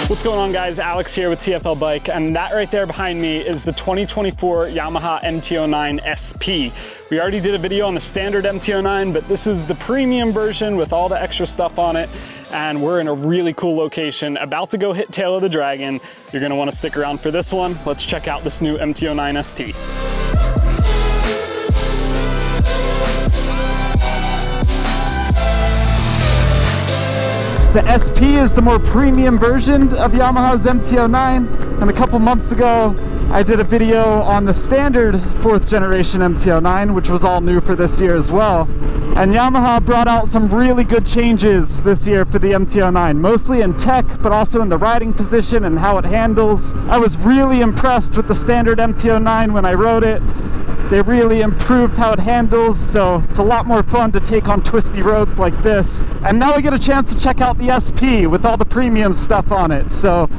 What's going on, guys? Alex here with TFL Bike, and that right there behind me is the 2024 Yamaha MT-09 SP. We already did a video on the standard MT-09, but this is the premium version with all the extra stuff on it, and we're in a really cool location, about to go hit Tail of the Dragon. You're gonna wanna stick around for this one. Let's check out this new MT-09 SP. The SP is the more premium version of Yamaha's MT-09, and a couple months ago I did a video on the standard 4th generation MT-09, which was all new for this year as well. And Yamaha brought out some really good changes this year for the MT-09, mostly in tech, but also in the riding position and how it handles. I was really impressed with the standard MT-09 when I rode it. They really improved how it handles, so it's a lot more fun to take on twisty roads like this. And now we get a chance to check out the SP with all the premium stuff on it. So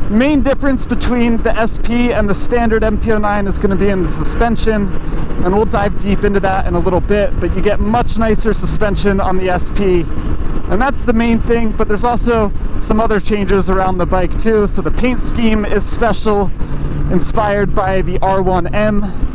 main difference between the SP and the standard MT-09 is going to be in the suspension, and we'll dive deep into that in a little bit, but you get much nicer suspension on the SP, and that's the main thing. But there's also some other changes around the bike too. So the paint scheme is special, inspired by the R1M.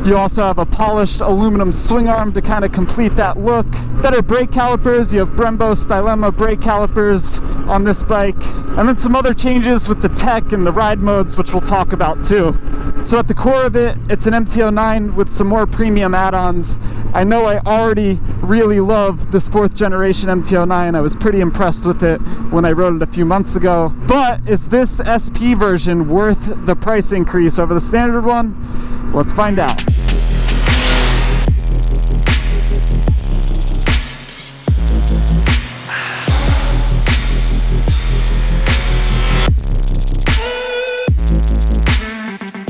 You also have a polished aluminum swing arm to kind of complete that look. Better brake calipers, you have Brembo Stylema brake calipers on this bike. And then some other changes with the tech and the ride modes, which we'll talk about too. So at the core of it, it's an MT-09 with some more premium add-ons. I know I already really love this 4th generation MT-09. I was pretty impressed with it when I rode it a few months ago. But is this SP version worth the price increase over the standard one? Let's find out.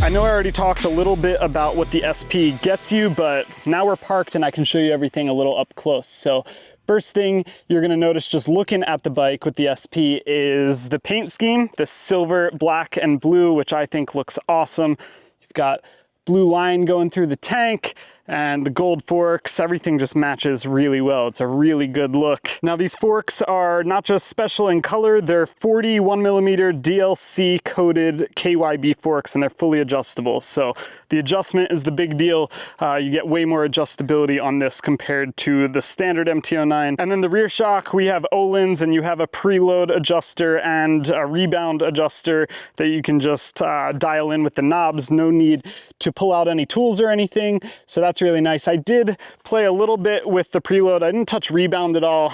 I know I already talked a little bit about what the SP gets you, but now we're parked and I can show you everything a little up close. So first thing you're gonna notice just looking at the bike with the SP is the paint scheme, the silver, black, and blue, which I think looks awesome. You've got blue line going through the tank, and the gold forks, everything just matches really well. It's a really good look. Now these forks are not just special in color, they're 41mm DLC coated KYB forks, and they're fully adjustable. So the adjustment is the big deal. You get way more adjustability on this compared to the standard MT-09. And then the rear shock, we have Öhlins, and you have a preload adjuster and a rebound adjuster that you can just dial in with the knobs. No need to pull out any tools or anything. So that's really nice. I did play a little bit with the preload. I didn't touch rebound at all,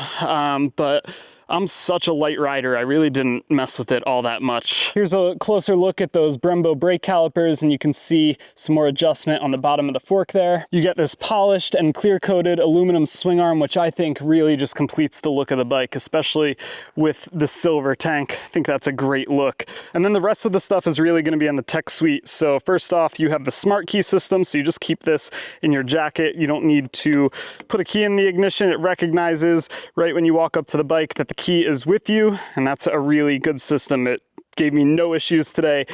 but I'm such a light rider, I really didn't mess with it all that much. Here's a closer look at those Brembo brake calipers, and you can see some more adjustment on the bottom of the fork there. You get this polished and clear-coated aluminum swing arm, which I think really just completes the look of the bike, especially with the silver tank. I think that's a great look. And then the rest of the stuff is really gonna be on the tech suite. So first off, you have the smart key system, so you just keep this in your jacket. You don't need to put a key in the ignition. It recognizes right when you walk up to the bike that the key is with you, and that's a really good system. It gave me no issues today.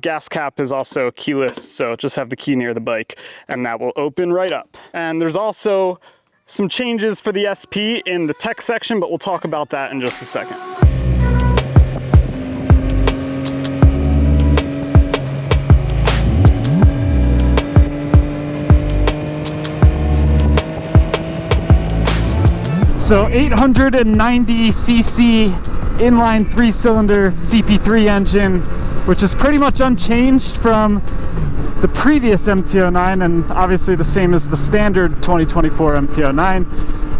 Gas cap is also keyless, so just have the key near the bike and that will open right up. And there's also some changes for the SP in the tech section, but we'll talk about that in just a second. So 890cc inline 3-cylinder CP3 engine, which is pretty much unchanged from the previous MT-09, and obviously the same as the standard 2024 MT-09.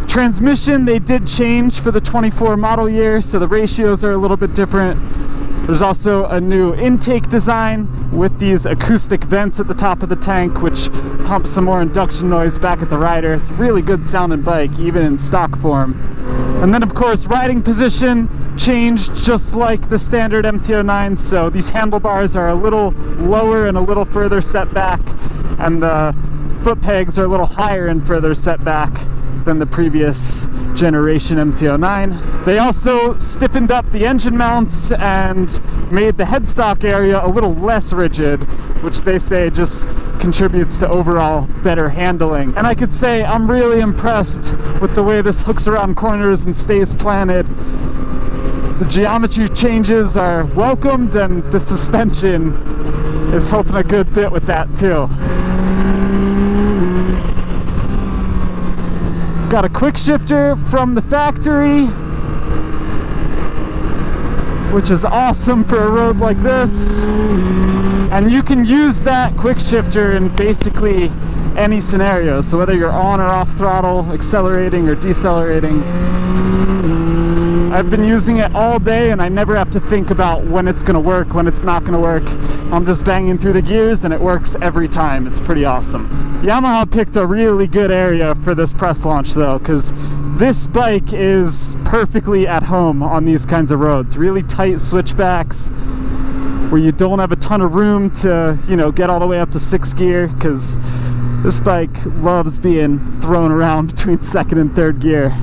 Transmission, they did change for the 24 model year, so the ratios are a little bit different. There's also a new intake design with these acoustic vents at the top of the tank, which pumps some more induction noise back at the rider. It's a really good sounding bike, even in stock form. And then of course, riding position changed just like the standard MT-09. So these handlebars are a little lower and a little further set back, and the foot pegs are a little higher and further set back than the previous generation MT-09. They also stiffened up the engine mounts and made the headstock area a little less rigid, which they say just contributes to overall better handling. And I could say I'm really impressed with the way this hooks around corners and stays planted. The geometry changes are welcomed, and the suspension is helping a good bit with that too. Got a quick shifter from the factory, which is awesome for a road like this. And you can use that quick shifter in basically any scenario. So whether you're on or off throttle, accelerating or decelerating. I've been using it all day and I never have to think about when it's gonna work, when it's not gonna work. I'm just banging through the gears and it works every time. It's pretty awesome. Yamaha picked a really good area for this press launch though, because this bike is perfectly at home on these kinds of roads. Really tight switchbacks where you don't have a ton of room to, you know, get all the way up to 6th gear, because this bike loves being thrown around between 2nd and 3rd gear.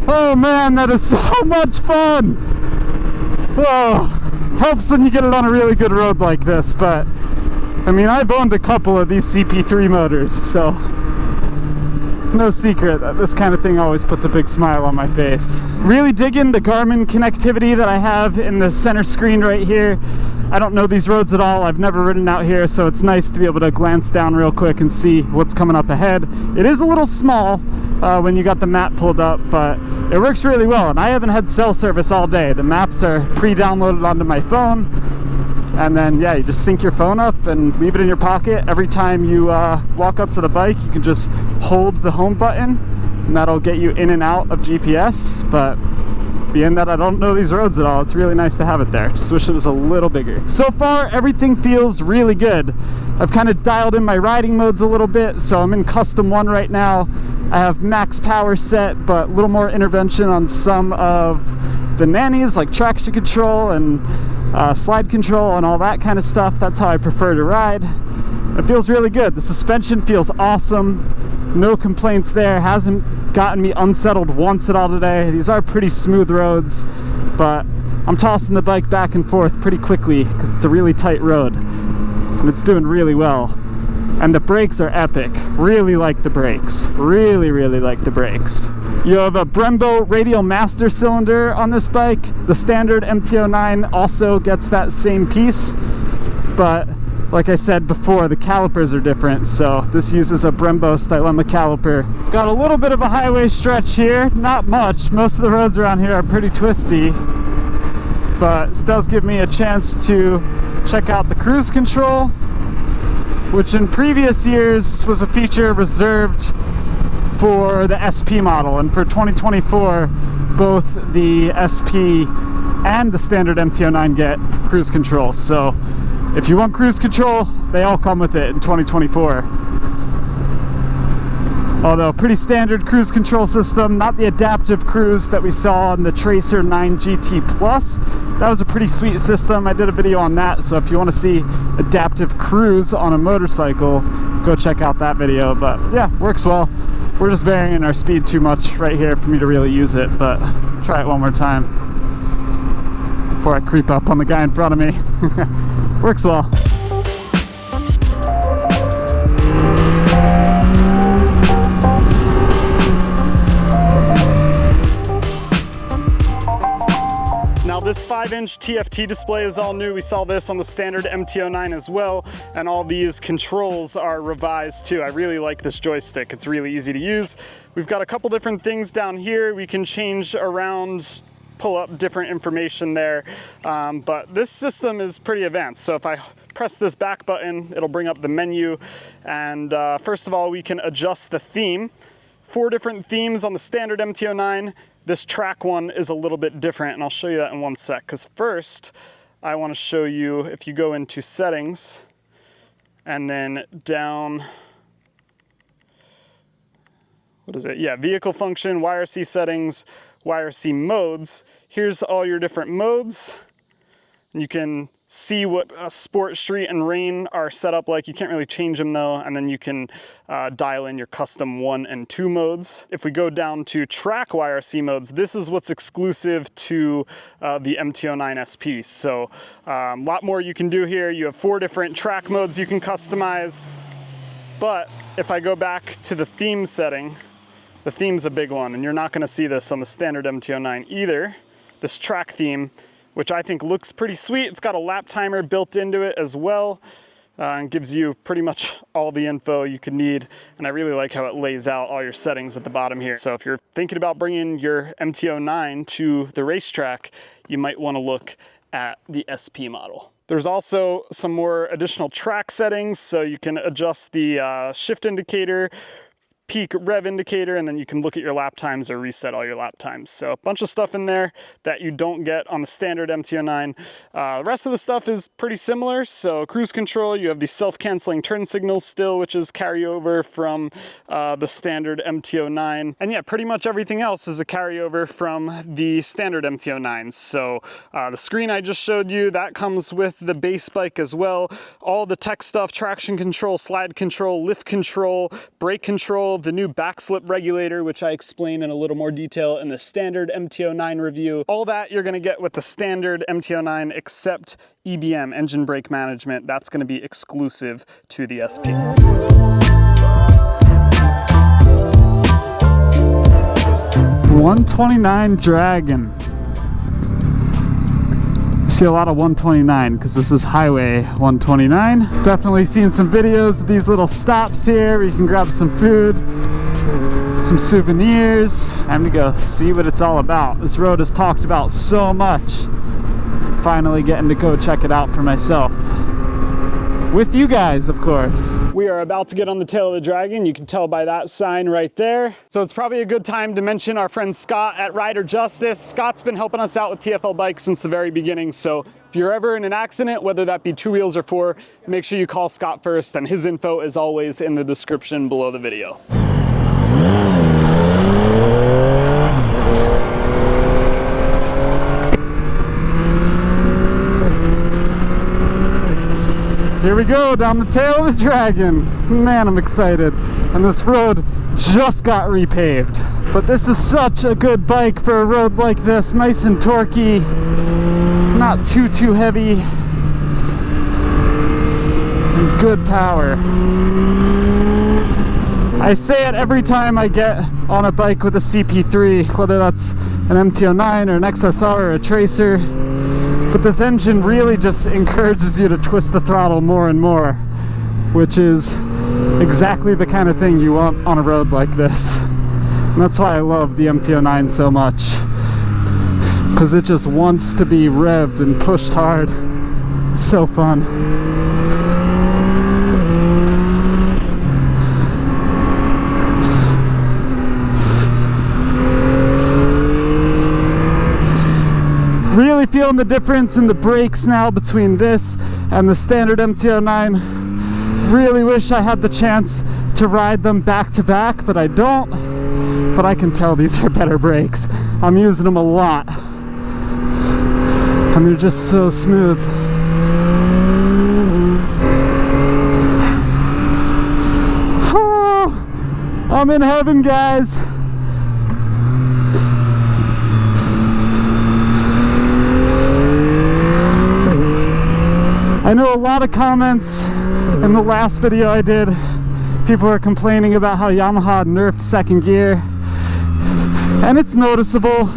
Oh man, that is so much fun! Oh, helps when you get it on a really good road like this, but I mean, I've owned a couple of these CP3 motors, so no secret that this kind of thing always puts a big smile on my face. Really digging the Garmin connectivity that I have in the center screen right here. I don't know these roads at all. I've never ridden out here, so it's nice to be able to glance down real quick and see what's coming up ahead. It is a little small when you got the map pulled up, but it works really well, and I haven't had cell service all day. The maps are pre-downloaded onto my phone, and then yeah, you just sync your phone up and leave it in your pocket. Every time you walk up to the bike, you can just hold the home button and that'll get you in and out of GPS. But being that I don't know these roads at all, it's really nice to have it there. Just wish it was a little bigger. So far, everything feels really good. I've kind of dialed in my riding modes a little bit, so I'm in custom 1 right now. I have max power set, but a little more intervention on some of the nannies, like traction control and slide control and all that kind of stuff. That's how I prefer to ride. It feels really good. The suspension feels awesome. No complaints there. Hasn't gotten me unsettled once at all today. These are pretty smooth roads, but I'm tossing the bike back and forth pretty quickly because it's a really tight road and it's doing really well. And the brakes are epic. Really like the brakes. Really like the brakes. You have a Brembo radial master cylinder on this bike. The standard MT-09 also gets that same piece, but like I said before, the calipers are different, so this uses a Brembo Stylema caliper. Got a little bit of a highway stretch here, not much. Most of the roads around here are pretty twisty, but this does give me a chance to check out the cruise control, which in previous years was a feature reserved for the SP model, and for 2024 both the SP and the standard MT-09 get cruise control. So if you want cruise control, they all come with it in 2024. Although pretty standard cruise control system, not the adaptive cruise that we saw on the Tracer 9 GT Plus. That was a pretty sweet system. I did a video on that, so if you want to see adaptive cruise on a motorcycle, go check out that video. But yeah, works well. We're just varying our speed too much right here for me to really use it, but try it one more time before I creep up on the guy in front of me. Works well. Now this 5-inch TFT display is all new. We saw this on the standard MT-09 as well, and all these controls are revised too. I really like this joystick. It's really easy to use. We've got a couple different things down here. We can change around, pull up different information there, but this system is pretty advanced. So if I press this back button, it'll bring up the menu, and first of all, we can adjust the theme. 4 different themes on the standard MT-09. This track one is a little bit different, and I'll show you that in one sec, because first I want to show you, if you go into settings and then down, what is it? Yeah, vehicle function, YRC settings, YRC modes. Here's all your different modes. You can see what Sport, Street, and Rain are set up like. You can't really change them though, and then you can dial in your custom 1 and 2 modes. If we go down to track YRC modes, this is what's exclusive to the MT-09 SP. So a lot more you can do here. You have 4 different track modes you can customize. But if I go back to the theme setting, the theme's a big one, and you're not gonna see this on the standard MT-09 either. This track theme, which I think looks pretty sweet. It's got a lap timer built into it as well, and gives you pretty much all the info you could need. And I really like how it lays out all your settings at the bottom here. So if you're thinking about bringing your MT-09 to the racetrack, you might wanna look at the SP model. There's also some more additional track settings, so you can adjust the shift indicator, peak rev indicator, and then you can look at your lap times or reset all your lap times. So a bunch of stuff in there that you don't get on the standard MT-09. The rest of the stuff is pretty similar. So cruise control, you have the self-canceling turn signals still, which is carryover from the standard MT-09. And yeah, pretty much everything else is a carryover from the standard MT-09. So the screen I just showed you, that comes with the base bike as well. All the tech stuff, traction control, slide control, lift control, brake control, the new backslip regulator, which I explain in a little more detail in the standard MT-09 review. All that you're gonna get with the standard MT-09 except EBM, engine brake management. That's gonna be exclusive to the SP. 129 Dragon. See a lot of 129 because this is Highway 129. Definitely seen some videos of these little stops here where you can grab some food, some souvenirs. Time to go see what it's all about. This road is talked about so much. Finally getting to go check it out for myself. With you guys, of course. We are about to get on the tail of the Dragon. You can tell by that sign right there. So it's probably a good time to mention our friend Scott at Rider Justice. Scott's been helping us out with TFL bikes since the very beginning. So if you're ever in an accident, whether that be 2 wheels or 4, make sure you call Scott first, and his info is always in the description below the video. Here we go, down the tail of the Dragon. Man, I'm excited. And this road just got repaved. But this is such a good bike for a road like this. Nice and torquey, not too heavy, and good power. I say it every time I get on a bike with a CP3, whether that's an MT-09 or an XSR or a Tracer. But this engine really just encourages you to twist the throttle more and more, which is exactly the kind of thing you want on a road like this. And that's why I love the MT-09 so much, because it just wants to be revved and pushed hard. It's so fun. Really feeling the difference in the brakes now between this and the standard MT-09. Really wish I had the chance to ride them back to back, but I don't. But I can tell these are better brakes. I'm using them a lot, and they're just so smooth. Oh, I'm in heaven, guys. I know a lot of comments in the last video I did, people were complaining about how Yamaha nerfed second gear, and it's noticeable.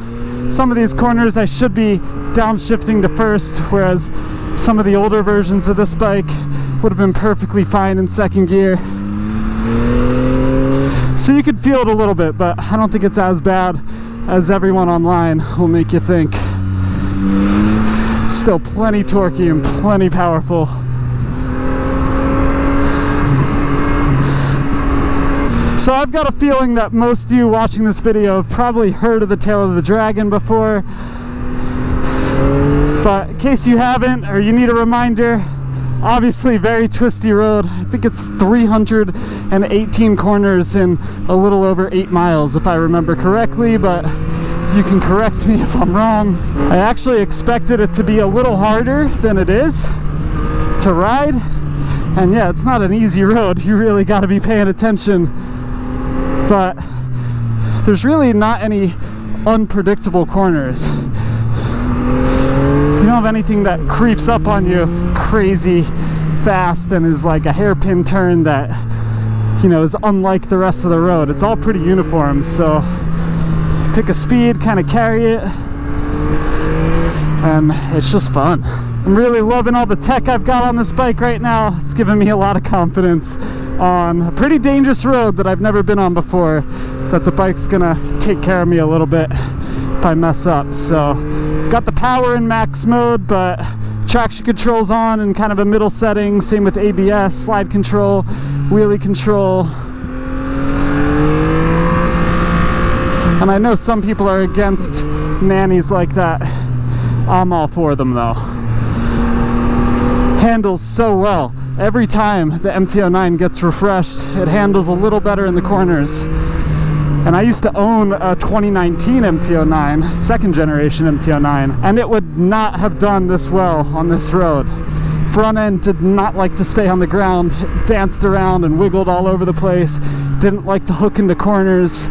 Some of these corners I should be downshifting to first, whereas some of the older versions of this bike would have been perfectly fine in second gear. So you could feel it a little bit, but I don't think it's as bad as everyone online will make you think. It's still plenty torquey and plenty powerful. So I've got a feeling that most of you watching this video have probably heard of the Tail of the Dragon before. But in case you haven't, or you need a reminder, obviously very twisty road. I think it's 318 corners in a little over 8 miles if I remember correctly, but You can correct me if I'm wrong. I actually expected it to be a little harder than it is to ride. And yeah, it's not an easy road. You really got to be paying attention. But there's really not any unpredictable corners. You don't have anything that creeps up on you crazy fast and is like a hairpin turn that, you know, is unlike the rest of the road. It's all pretty uniform, so pick a speed, kind of carry it, and it's just fun. I'm really loving all the tech I've got on this bike right now. It's giving me a lot of confidence on a pretty dangerous road that I've never been on before, that the bike's gonna take care of me a little bit if I mess up. So I've got the power in max mode, but traction control's on in kind of a middle setting. Same with ABS, slide control, wheelie control. And I know some people are against nannies like that. I'm all for them though. Handles so well. Every time the MT-09 gets refreshed, it handles a little better in the corners. And I used to own a 2019 MT-09, second generation MT-09, and it would not have done this well on this road. Front end did not like to stay on the ground. It danced around and wiggled all over the place. Didn't like to hook into corners.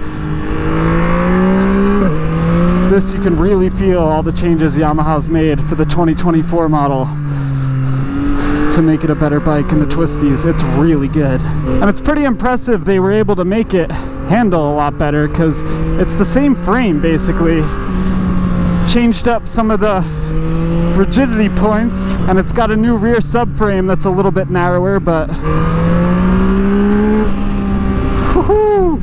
This, you can really feel all the changes Yamaha's made for the 2024 model to make it a better bike in the twisties. It's really good. And it's pretty impressive they were able to make it handle a lot better, because it's the same frame basically. Changed up some of the rigidity points, and it's got a new rear subframe that's a little bit narrower, but woohoo!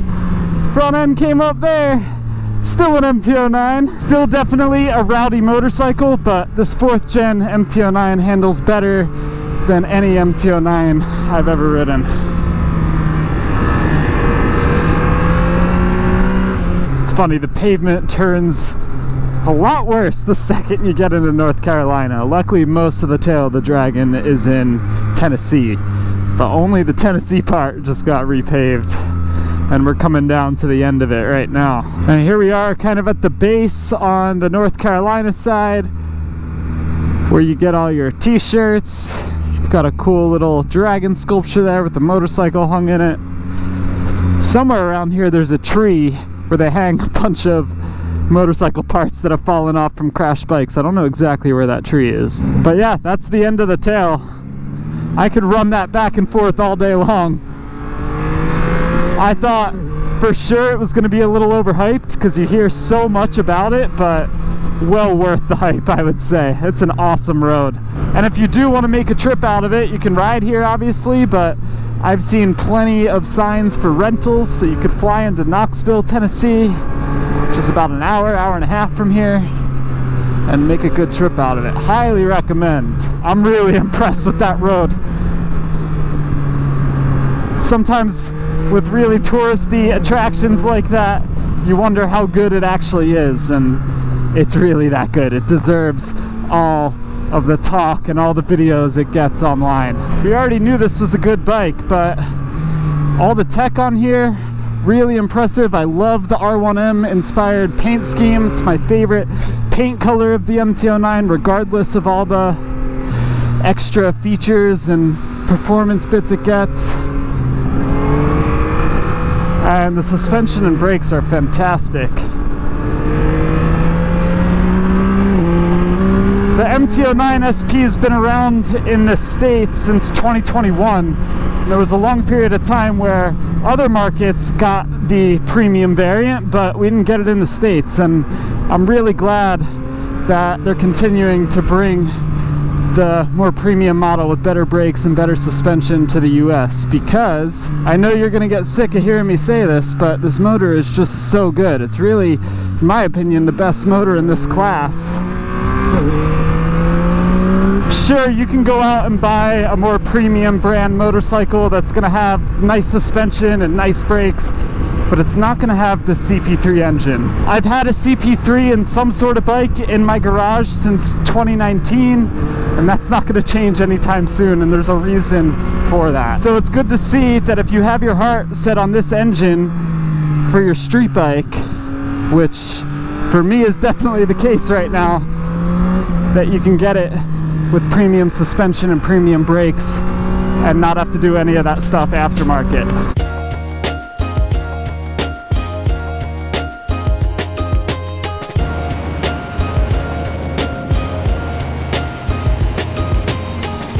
Front end came up there. It's still an MT-09, still definitely a rowdy motorcycle, but this 4th gen MT-09 handles better than any MT-09 I've ever ridden. It's funny, the pavement turns a lot worse the second you get into North Carolina. Luckily, most of the tail of the Dragon is in Tennessee, but only the Tennessee part just got repaved, and we're coming down to the end of it right now. And here we are kind of at the base on the North Carolina side, where you get all your t-shirts. You've got a cool little dragon sculpture there with the motorcycle hung in it. Somewhere around here there's a tree where they hang a bunch of motorcycle parts that have fallen off from crash bikes. I don't know exactly where that tree is, but yeah, that's the end of the tail. I could run that back and forth all day long. I thought for sure it was going to be a little overhyped because you hear so much about it, but well worth the hype, I would say. It's an awesome road. And if you do want to make a trip out of it, you can ride here obviously, but I've seen plenty of signs for rentals, so you could fly into Knoxville, Tennessee, which is about an hour, hour and a half from here, and make a good trip out of it. Highly recommend. I'm really impressed with that road. Sometimes with really touristy attractions like that, you wonder how good it actually is, and it's really that good. It deserves all of the talk and all the videos it gets online. We already knew this was a good bike, but all the tech on here, really impressive. I love the R1M inspired paint scheme. It's my favorite paint color of the MT-09, regardless of all the extra features and performance bits it gets. And the suspension and brakes are fantastic. The MT-09 SP has been around in the States since 2021. There was a long period of time where other markets got the premium variant, but we didn't get it in the States, and I'm really glad that they're continuing to bring the more premium model with better brakes and better suspension to the US, because I know you're gonna get sick of hearing me say this, but this motor is just so good. It's really, in my opinion, the best motor in this class. Sure, you can go out and buy a more premium brand motorcycle that's gonna have nice suspension and nice brakes, but it's not gonna have the CP3 engine. I've had a CP3 in some sort of bike in my garage since 2019, and that's not gonna change anytime soon, and there's a reason for that. So it's good to see that if you have your heart set on this engine for your street bike, which for me is definitely the case right now, that you can get it with premium suspension and premium brakes and not have to do any of that stuff aftermarket.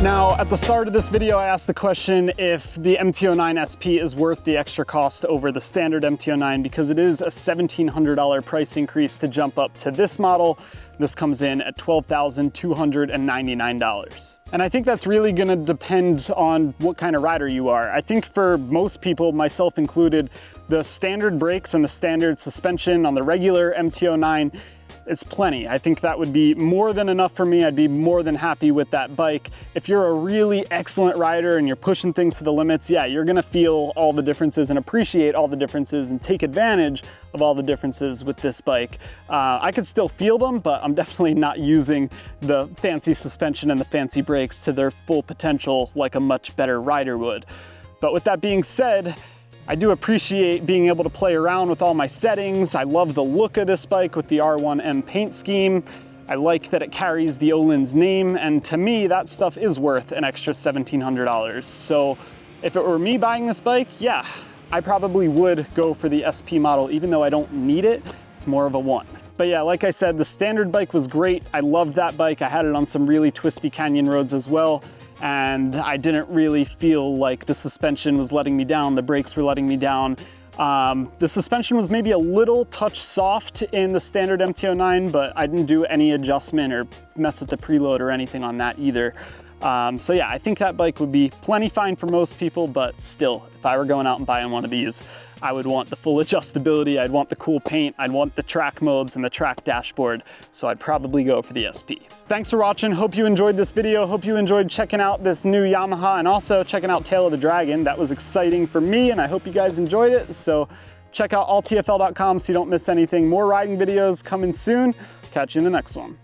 Now, at the start of this video, I asked the question if the MT-09 SP is worth the extra cost over the standard MT-09, because it is a $1,700 price increase to jump up to this model. This comes in at $12,299. And I think that's really gonna depend on what kind of rider you are. I think for most people, myself included, the standard brakes and the standard suspension on the regular MT-09 is plenty. I think that would be more than enough for me. I'd be more than happy with that bike. If you're a really excellent rider and you're pushing things to the limits, yeah, you're gonna feel all the differences and appreciate all the differences and take advantage of all the differences with this bike. I could still feel them, but I'm definitely not using the fancy suspension and the fancy brakes to their full potential like a much better rider would. But with that being said, I do appreciate being able to play around with all my settings. I love the look of this bike with the R1M paint scheme. I like that it carries the Öhlins name, and to me, that stuff is worth an extra $1,700. So if it were me buying this bike, yeah, I probably would go for the SP model, even though I don't need it. It's more of a one. But yeah, like I said, the standard bike was great. I loved that bike. I had it on some really twisty canyon roads as well, and I didn't really feel like the suspension was letting me down, the brakes were letting me down. The suspension was maybe a little touch soft in the standard MT-09, but I didn't do any adjustment or mess with the preload or anything on that either. So yeah, I think that bike would be plenty fine for most people, but still, if I were going out and buying one of these, I would want the full adjustability, I'd want the cool paint, I'd want the track modes and the track dashboard, so I'd probably go for the SP. Thanks for watching, hope you enjoyed this video, hope you enjoyed checking out this new Yamaha and also checking out Tail of the Dragon. That was exciting for me and I hope you guys enjoyed it, so check out alltfl.com so you don't miss anything. More riding videos coming soon. Catch you in the next one.